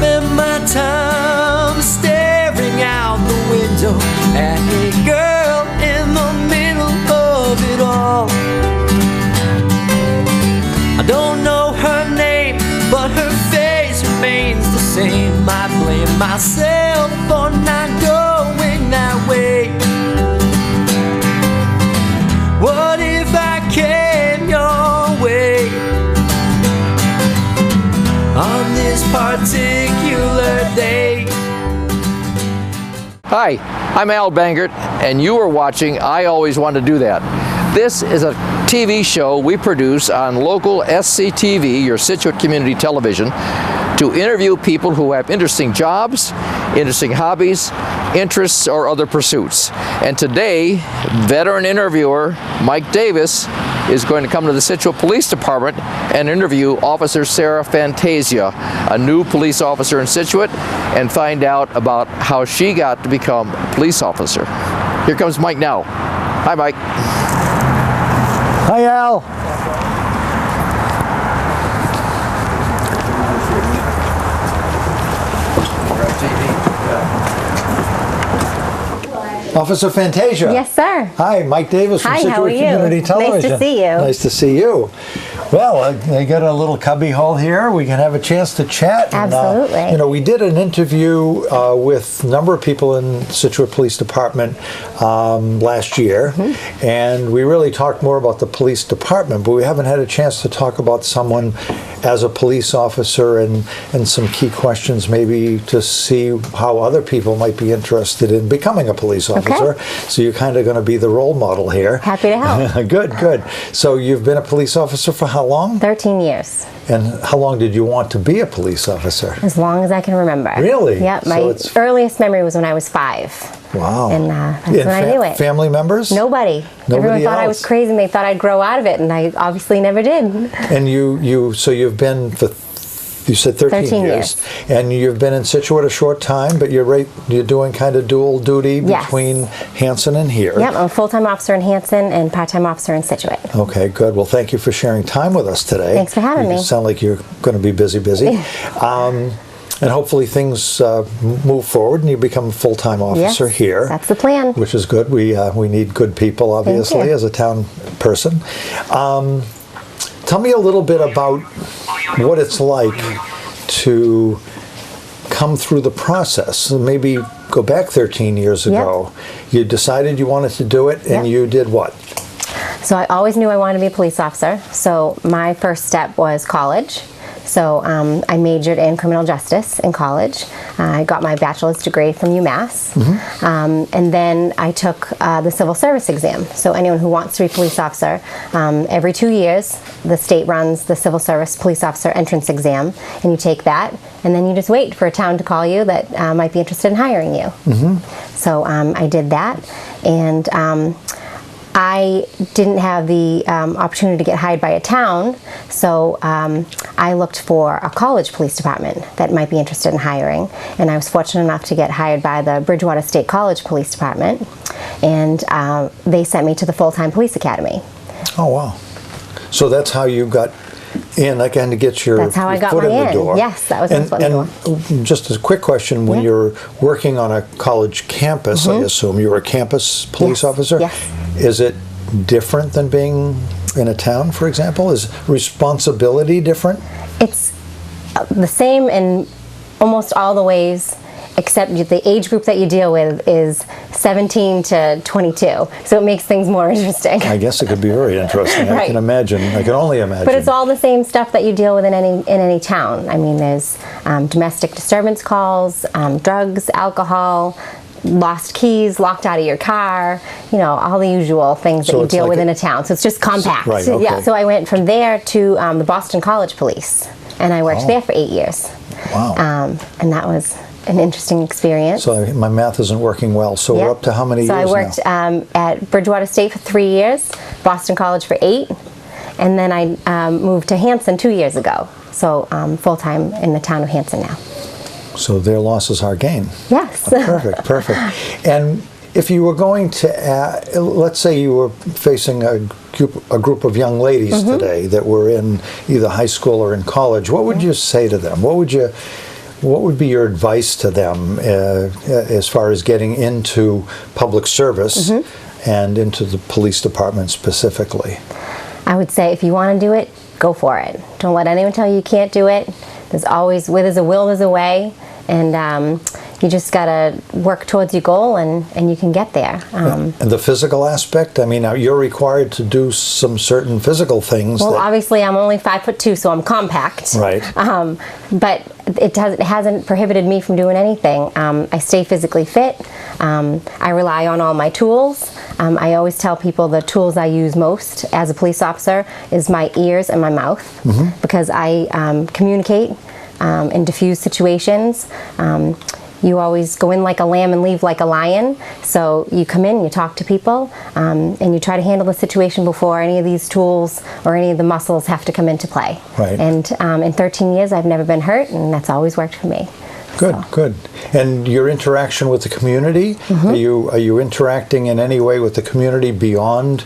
spend my time staring out the window at a girl in the middle of it all. I don't know her name, but her face remains the same. I blame myself for not going that way. What if I came your way on this particular day? Hi, I'm Al Bangert, and you are watching I Always Want to Do That. This is a TV show we produce on local SCTV, your Scituate Community Television, to interview people who have interesting jobs, interesting hobbies, interests, or other pursuits. And today, veteran interviewer Mike Davis is going to come to the Scituate Police Department and interview Officer Sarah Fantasia, a new police officer in Scituate, and find out about how she got to become a police officer. Here comes Mike now. Hi, Mike. Hi, Al. Officer Fantasia. Yes, sir. Hi, Mike Davis from Scituate Community Television. Nice to see you. Nice to see you. Well, I got a little cubby hole here. We can have a chance to chat. Absolutely. And, we did an interview with a number of people in Scituate Police Department last year, and we really talked more about the police department, but we haven't had a chance to talk about someone as a police officer and some key questions maybe to see how other people might be interested in becoming a police officer. Okay. So you're kind of going to be the role model here. Happy to help. Good, good. So you've been a police officer for how long? 13 years. And how long did you want to be a police officer? As long as I can remember. Really? Yeah, my earliest memory was when I was 5. Wow. And that's when I knew it. Family members? Nobody. Everyone thought I was crazy and they thought I'd grow out of it, and I obviously never did. And so you've been for, you said 13 years. And you've been in Scituate a short time, but you're doing kind of dual duty between Hanson and here. Yep, I'm a full-time officer in Hanson and part-time officer in Scituate. Okay, good. Well, thank you for sharing time with us today. Thanks for having me. You sound like you're going to be busy. And hopefully things move forward and you become a full-time officer here. That's the plan. Which is good. We need good people, obviously, as a town person. Tell me a little bit about what it's like to come through the process. Maybe go back 13 years ago. You decided you wanted to do it, and you did what? So I always knew I wanted to be a police officer. So my first step was college. So I majored in criminal justice in college. I got my bachelor's degree from UMass. And then I took the civil service exam. So anyone who wants to be a police officer, every 2 years, the state runs the civil service police officer entrance exam, and you take that, and then you just wait for a town to call you that might be interested in hiring you. So I did that, and I didn't have the opportunity to get hired by a town, so I looked for a college police department that might be interested in hiring, and I was fortunate enough to get hired by the Bridgewater State College Police Department, and they sent me to the full-time police academy. Oh, wow. So that's how you got in, again, to get your That's how I got foot in the door. Yes, that was my foot in the door. And just a quick question, when you're working on a college campus, I assume you're a campus police officer? Yes. Is it different than being in a town, for example? Is responsibility different? It's the same in almost all the ways, except the age group that you deal with is 17 to 22. So it makes things more interesting. I guess it could be very interesting. I can imagine. I can only imagine. But it's all the same stuff that you deal with in any town. I mean, there's domestic disturbance calls, drugs, alcohol, lost keys, locked out of your car, all the usual things that you deal with in a town. So it's just compact. Right, okay. Yeah, so I went from there to the Boston College Police, and I worked there for 8 years. Wow. And that was an interesting experience. So my math isn't working well. So we're up to how many years now? So I worked at Bridgewater State for 3 years, Boston College for 8, and then I moved to Hanson 2 years ago. So full-time in the town of Hanson now. So their losses are gain. Yes. Perfect, perfect. And if you were going to, let's say you were facing a group of young ladies today that were in either high school or in college, what would you say to them? What would you what would be your advice to them as far as getting into public service and into the police department specifically? I would say if you want to do it, go for it. Don't let anyone tell you can't do it. There's always, where there's a will, there's a way. And you just got to work towards your goal, and you can get there. And the physical aspect, I mean, you're required to do some certain physical things. Well, obviously I'm only 5'2", so I'm compact. Right. But it hasn't prohibited me from doing anything. I stay physically fit. I rely on all my tools. I always tell people the tools I use most as a police officer is my ears and my mouth, because I communicate and diffuse situations. You always go in like a lamb and leave like a lion. So you come in, you talk to people, and you try to handle the situation before any of these tools or any of the muscles have to come into play. Right. And in 13 years, I've never been hurt, and that's always worked for me. Good, good. And your interaction with the community, are you interacting in any way with the community beyond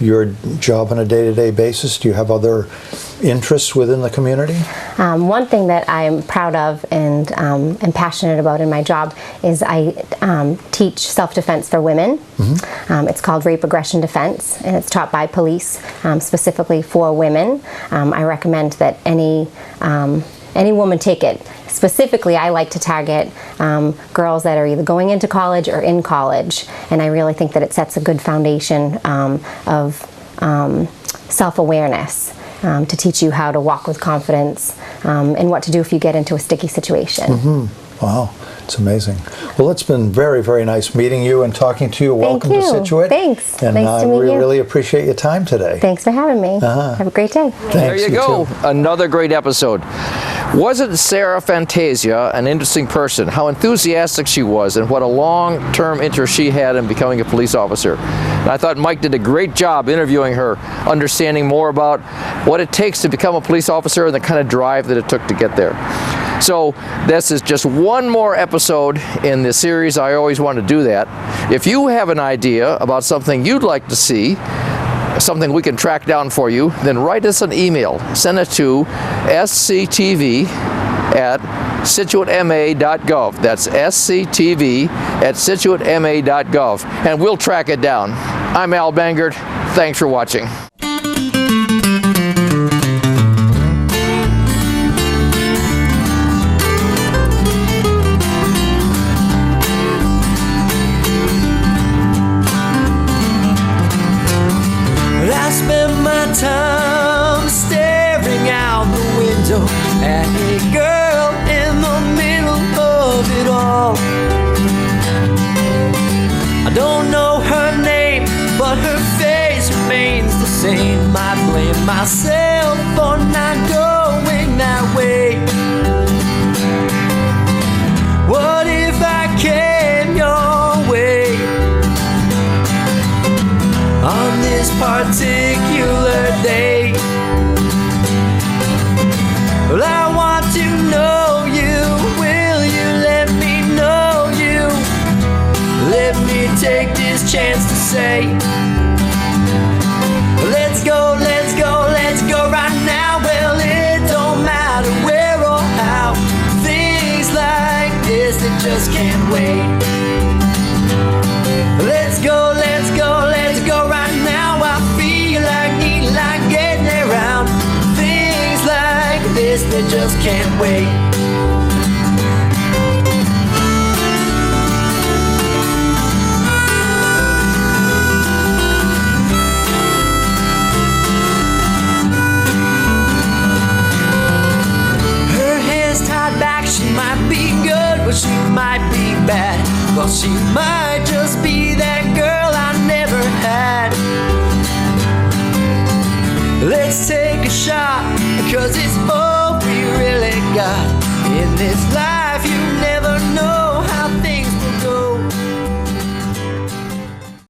your job on a day-to-day basis? Do you have other interests within the community? One thing that I'm proud of and am passionate about in my job is I teach self-defense for women. It's called rape aggression defense, and it's taught by police specifically for women. I recommend that any woman take it. Specifically, I like to target girls that are either going into college or in college, and I really think that it sets a good foundation of self-awareness to teach you how to walk with confidence and what to do if you get into a sticky situation. Wow, it's amazing. Well, it's been very, very nice meeting you and talking to you. Welcome to Scituate. Thanks. And nice to meet you. really appreciate your time today. Thanks for having me. Have a great day. Thanks, There you go. too. Another great episode. Wasn't Sarah Fantasia an interesting person? How enthusiastic she was, and what a long-term interest she had in becoming a police officer. And I thought Mike did a great job interviewing her, understanding more about what it takes to become a police officer and the kind of drive that it took to get there. So this is just one more episode in the series. I always want to do that. If you have an idea about something you'd like to see, something we can track down for you, then write us an email. Send it to sctv@scituatema.gov. That's sctv@scituatema.gov, and we'll track it down. I'm Al Bangert. Thanks for watching. I spend my time staring out the window at a girl in the middle of it all. I don't know her name, but her face remains the same. I blame myself for not going that way. What if I came your way on this particular day? Well, I want to know you. Will you let me know you? Let me take this chance to say, let's go, let's go, let's go right now. Well, it don't matter where or how. Things like this that just can't wait. Let's go, let's go, let's go right now. I feel like needing, like getting around. Things like this that just can't wait. Her hair's tied back, she might be good, but she might be bad. Well, she might just be that girl I never had. Let's take a shot, 'cause it's all we really got in this life. You never